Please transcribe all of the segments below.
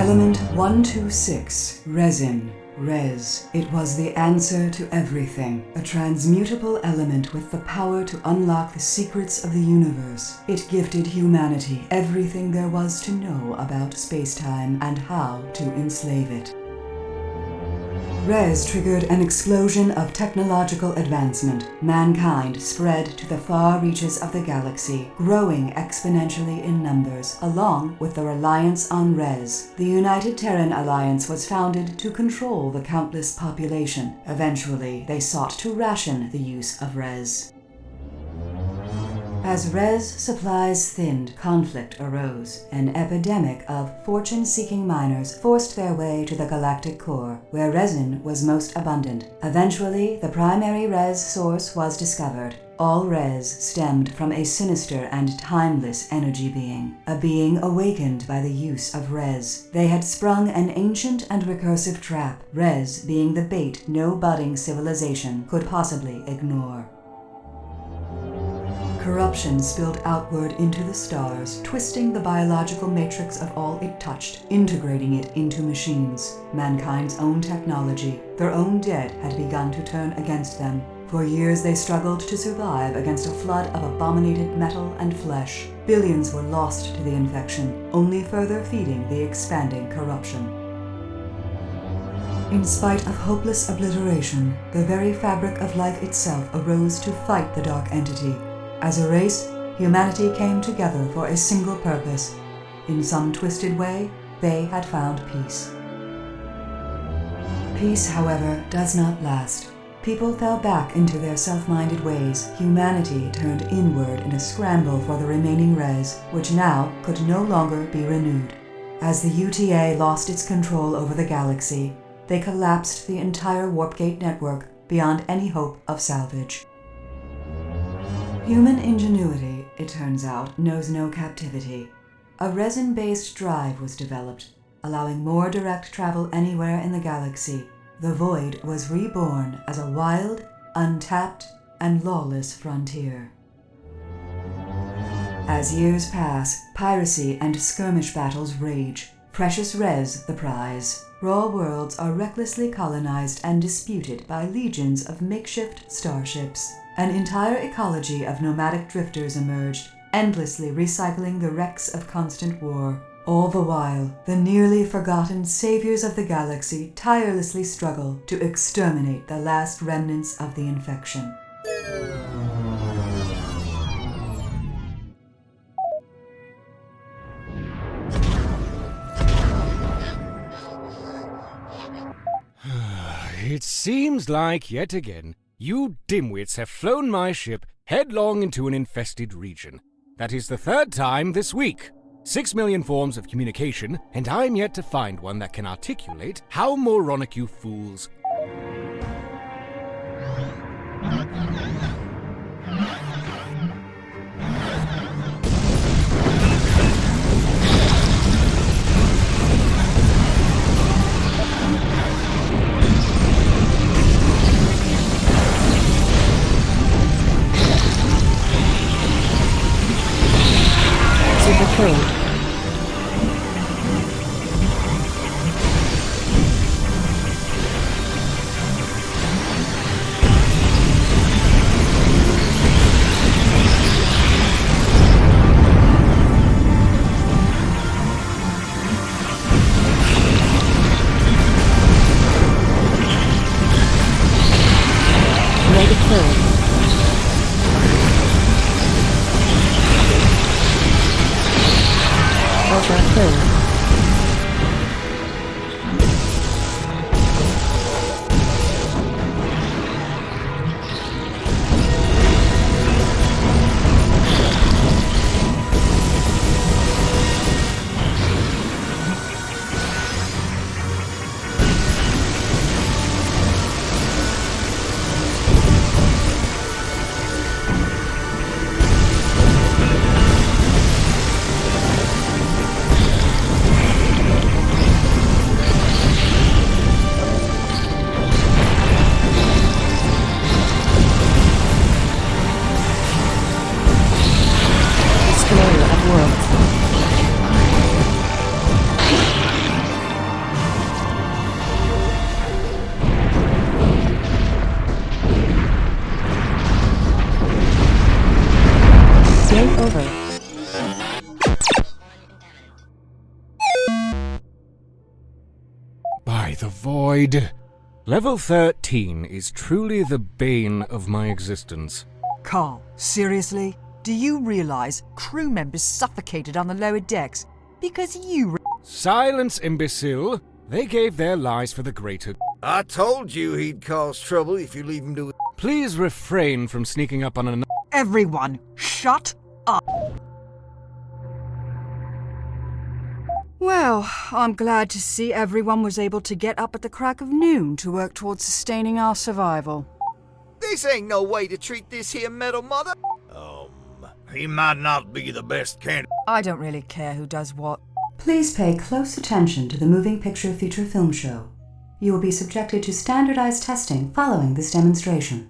Element 126, resin. Res. It was the answer to everything, a transmutable element with the power to unlock the secrets of the universe. It gifted humanity everything there was to know about space-time and how to enslave it. Res triggered an explosion of technological advancement. Mankind spread to the far reaches of the galaxy, growing exponentially in numbers, along with the reliance on Res. The United Terran Alliance was founded to control the countless population. Eventually, they sought to ration the use of Res. As Res supplies thinned, conflict arose. An epidemic of fortune-seeking miners forced their way to the galactic core, where resin was most abundant. Eventually, the primary Res source was discovered. All Res stemmed from a sinister and timeless energy being, a being awakened by the use of Res. They had sprung an ancient and recursive trap, Res being the bait no budding civilization could possibly ignore. Corruption spilled outward into the stars, twisting the biological matrix of all it touched, integrating it into machines. Mankind's own technology, their own dead, had begun to turn against them. For years they struggled to survive against a flood of abominated metal and flesh. Billions were lost to the infection, only further feeding the expanding corruption. In spite of hopeless obliteration, the very fabric of life itself arose to fight the dark entity. As a race, humanity came together for a single purpose. In some twisted way, they had found peace. Peace, however, does not last. People fell back into their self-minded ways. Humanity turned inward in a scramble for the remaining Res, which now could no longer be renewed. As the UTA lost its control over the galaxy, they collapsed the entire Warpgate network beyond any hope of salvage. Human ingenuity, it turns out, knows no captivity. A resin-based drive was developed, allowing more direct travel anywhere in the galaxy. The Void was reborn as a wild, untapped, and lawless frontier. As years pass, piracy and skirmish battles rage. Precious Res the prize. Raw worlds are recklessly colonized and disputed by legions of makeshift starships. An entire ecology of nomadic drifters emerged, endlessly recycling the wrecks of constant war. All the while, the nearly forgotten saviors of the galaxy tirelessly struggle to exterminate the last remnants of the infection. It seems like, yet again, you dimwits have flown my ship headlong into an infested region. That is the third time this week. 6 million forms of communication, and I'm yet to find one that can articulate how moronic you fools. Code. Ready code. Overfilled. By the void. Level 13 is truly the bane of my existence. Carl, seriously? Do you realise crew members suffocated on the lower decks because you... Silence, imbecile! They gave their lives for the greater... I told you he'd cause trouble if you leave him to it. Please refrain from sneaking up on an... Everyone, shut up! Well, I'm glad to see everyone was able to get up at the crack of noon to work towards sustaining our survival. This ain't no way to treat this here metal mother. He might not be the best candidate. I don't really care who does what. Please pay close attention to the moving picture feature film show. You will be subjected to standardized testing following this demonstration.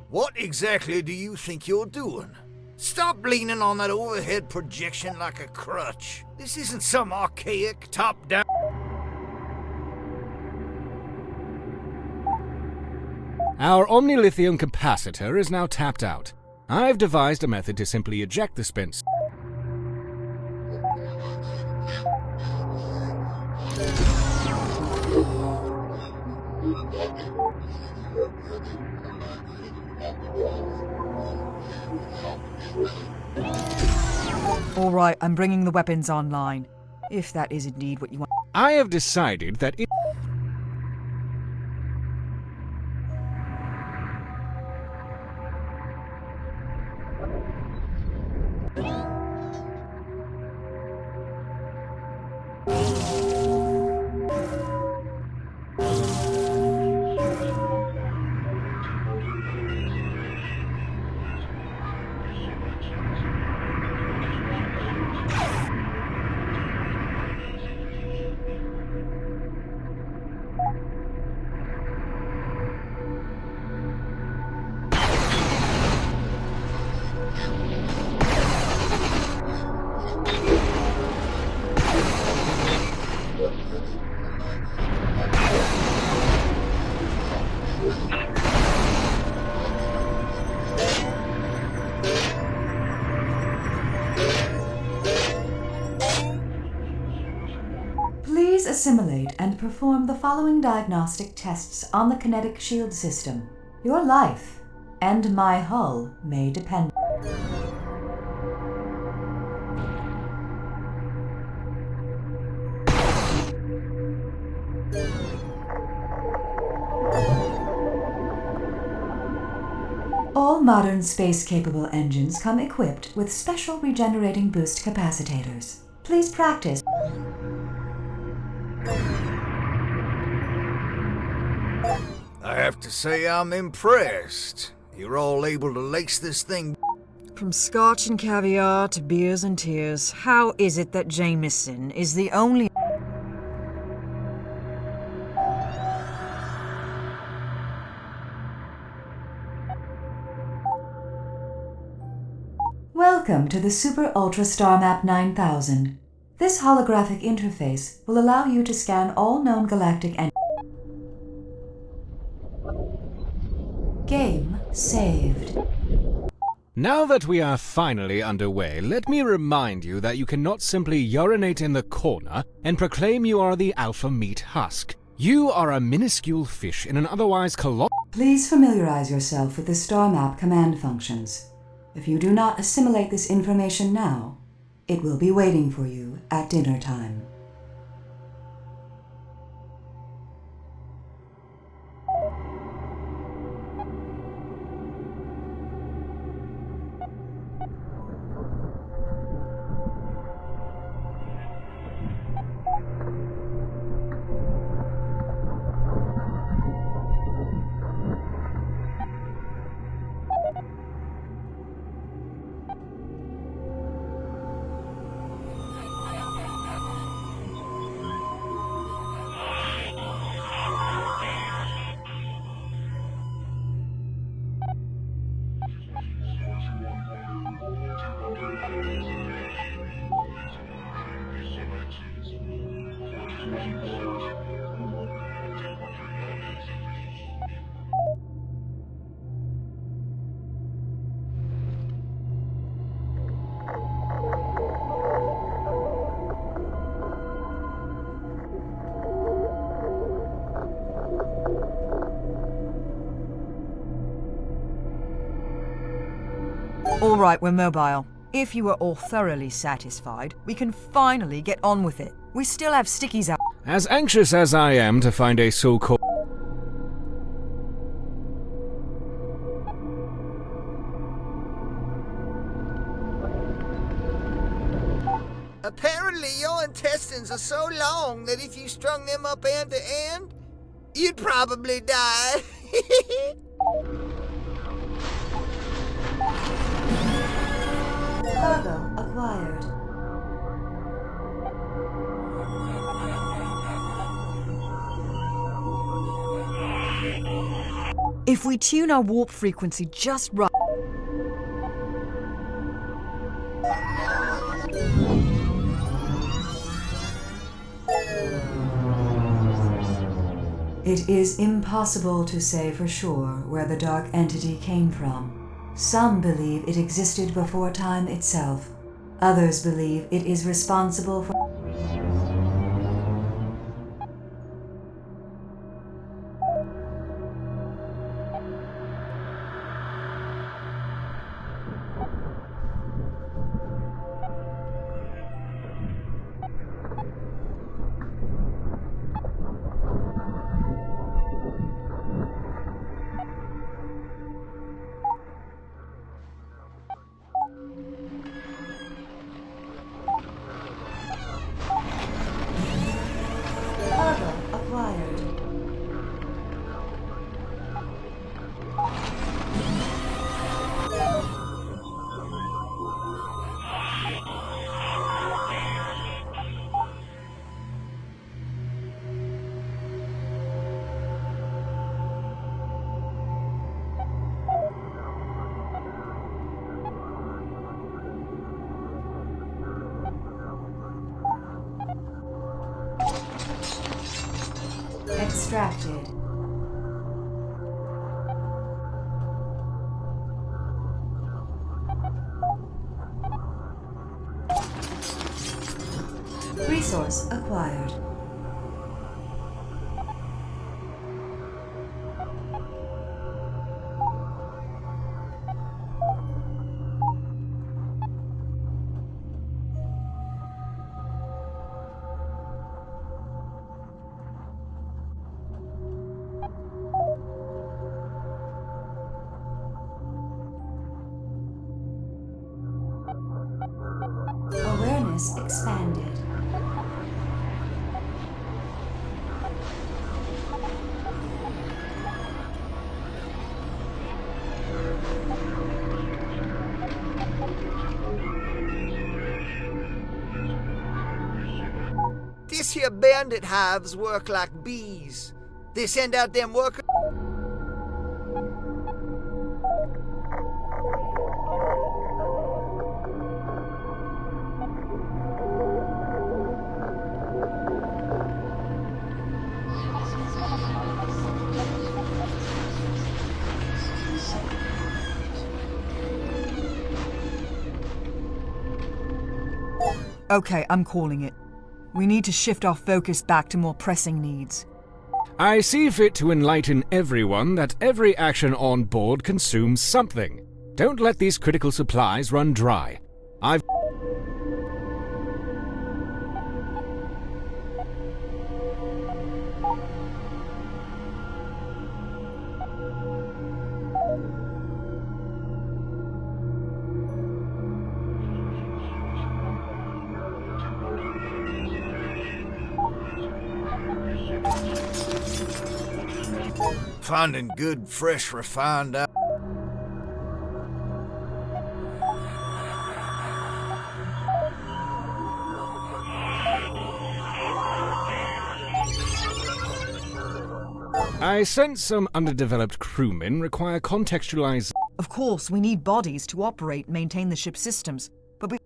What exactly do you think you're doing? Stop leaning on that overhead projection like a crutch. This isn't some archaic, top-down... Our omnilithium capacitor is now tapped out. I've devised a method to simply eject the spent... All right, I'm bringing the weapons online. If that is indeed what you want. I have decided that it... Please assimilate and perform the following diagnostic tests on the kinetic shield system. Your life and my hull may depend. modern space-capable engines come equipped with special regenerating boost capacitors. Please practice. I have to say I'm impressed. You're all able to lace this thing. From scotch and caviar to beers and tears, how is it that Jameson is the only... Welcome to the Super Ultra Star Map 9000. This holographic interface will allow you to scan all known galactic and Game saved. Now that we are finally underway, let me remind you that you cannot simply urinate in the corner and proclaim you are the alpha meat husk. You are a minuscule fish in an otherwise colossal... Please familiarize yourself with the star map command functions. If you do not assimilate this information now, it will be waiting for you at dinner time. All right, we're mobile. If you are all thoroughly satisfied, we can finally get on with it. We still have stickies out. As anxious as I am to find a so-called... Apparently your intestines are so long that if you strung them up end to end, you'd probably die. Cargo acquired. If we tune our warp frequency just right... It is impossible to say for sure where the dark entity came from. Some believe it existed before time itself. Others believe it is responsible for... Cargo acquired. Extracted. Resource acquired. awareness expanded. This here bandit hives work like bees. They send out them workers. Okay, I'm calling it. We need to shift our focus back to more pressing needs. I see fit to enlighten everyone that every action on board consumes something. Don't let these critical supplies run dry. I've... Finding good, fresh, refined out. I sense some underdeveloped crewmen require contextualized... Of course, we need bodies to operate and maintain the ship's systems, but we...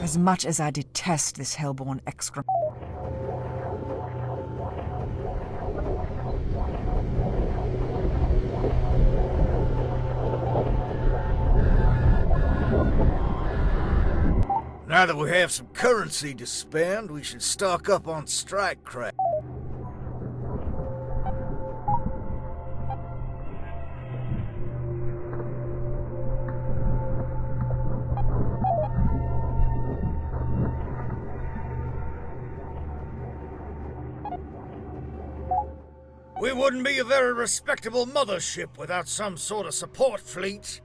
As much as I detest this hellborn excrement... Now that we have some currency to spend, we should stock up on strike craft. We wouldn't be a very respectable mothership without some sort of support fleet.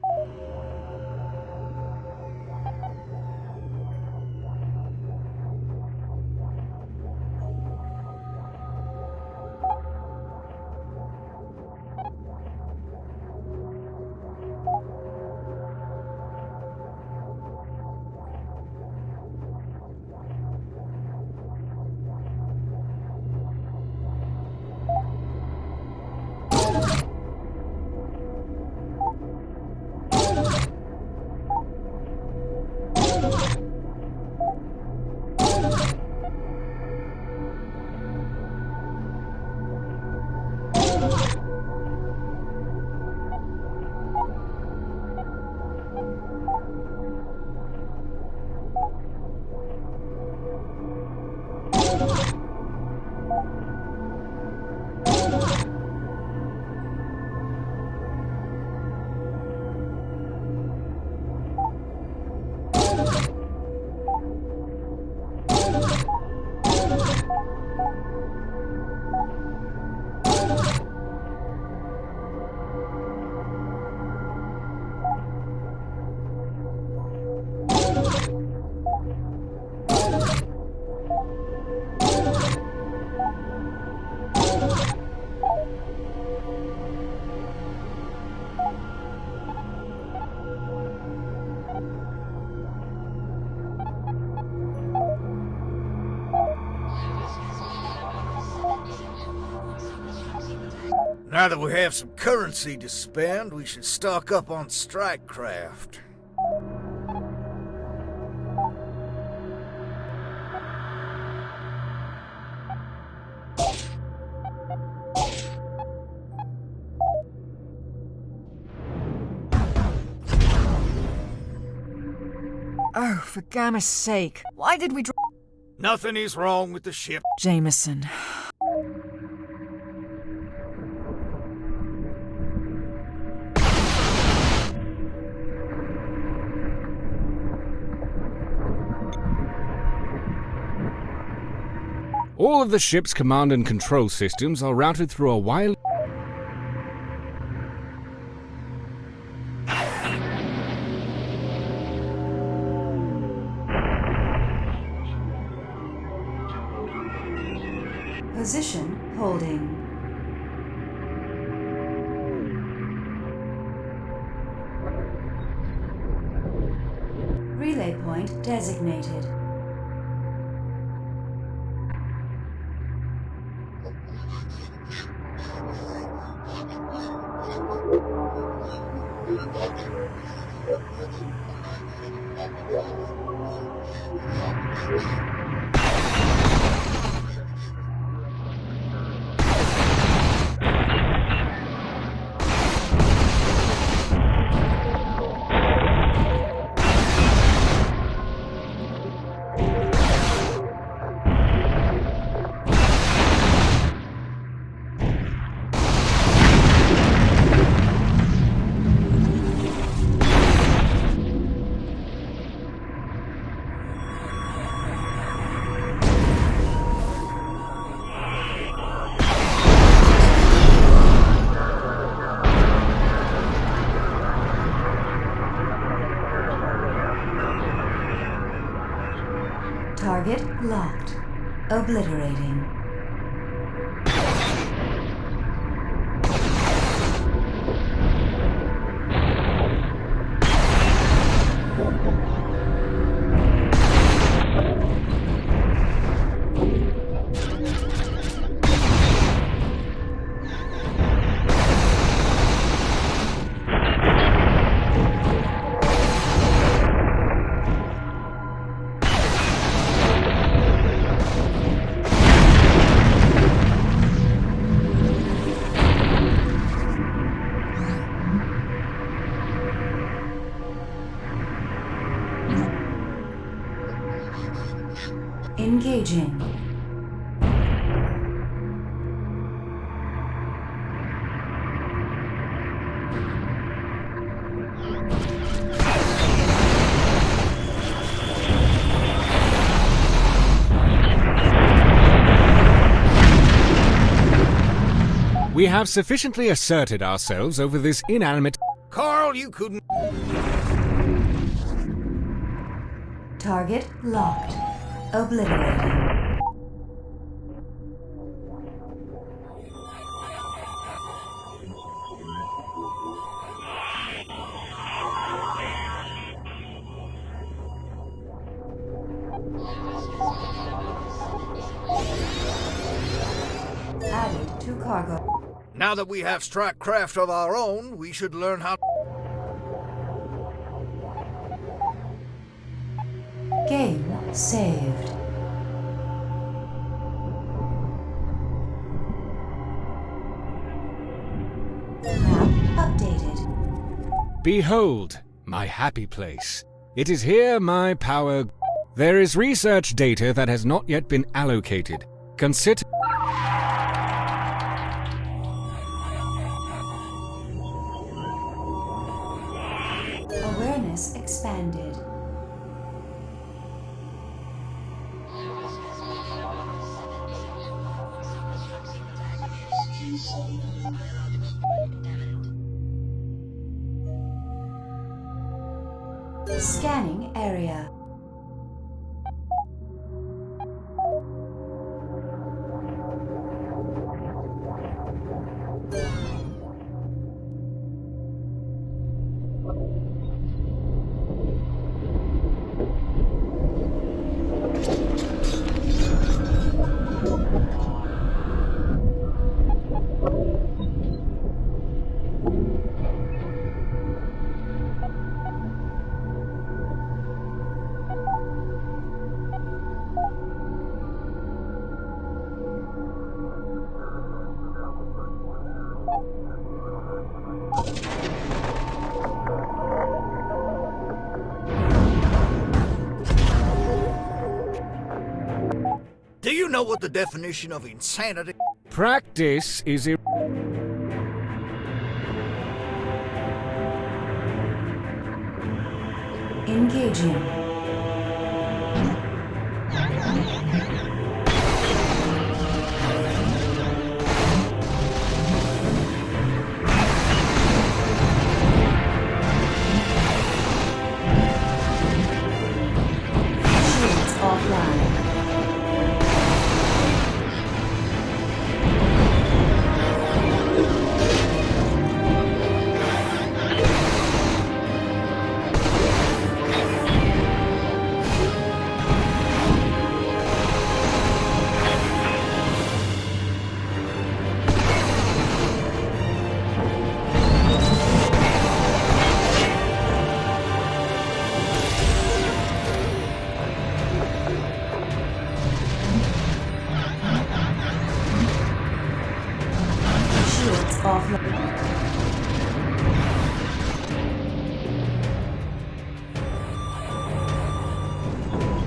Now that we have some currency to spend, we should stock up on strike craft. Oh, for Gamma's sake, why did we Nothing is wrong with the ship. Jameson. All of the ship's command and control systems are routed through a wireless... Position holding. Relay point designated. Target locked. Obliterating. Engaging. We have sufficiently asserted ourselves over this inanimate... Carl, you couldn't... Target locked. Obliterating. Added to cargo. Now that we have strike craft of our own, we should learn how... Game saved. Map updated. Behold, my happy place. It is here my power... There is research data that has not yet been allocated. Consider... Awareness expanded. Scanning area. Do you know what the definition of insanity... Practice is... Engaging. offline.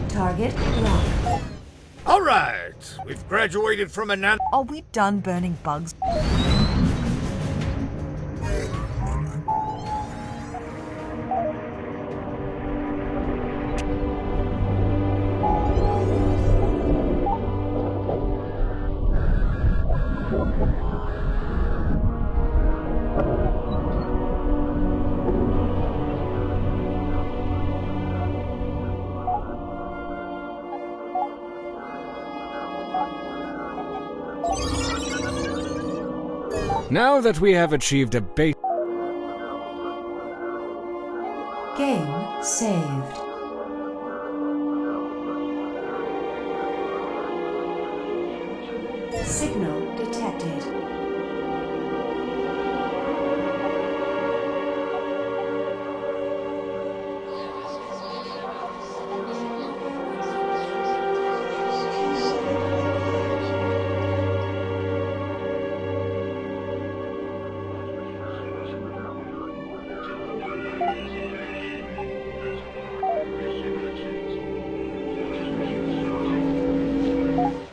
Target locked. All right, we've graduated from an... Are we done burning bugs? Now that we have achieved a base... Game saved. Signal detected.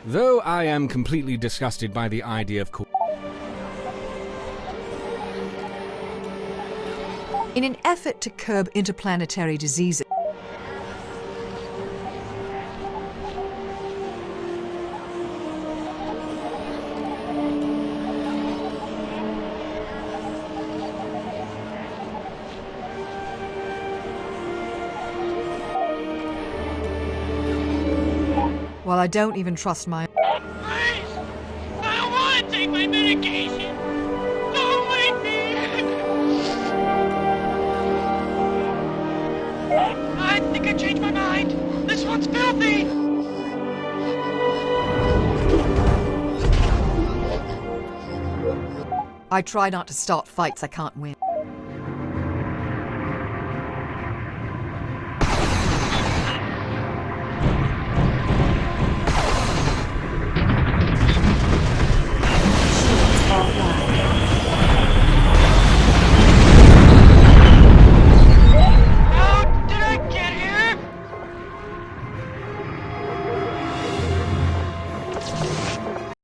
Though I am completely disgusted by the idea of... In an effort to curb interplanetary diseases, while I don't even trust my... Please! I don't want to take my medication! Don't wake me! I think I changed my mind! This one's filthy! I try not to start fights I can't win.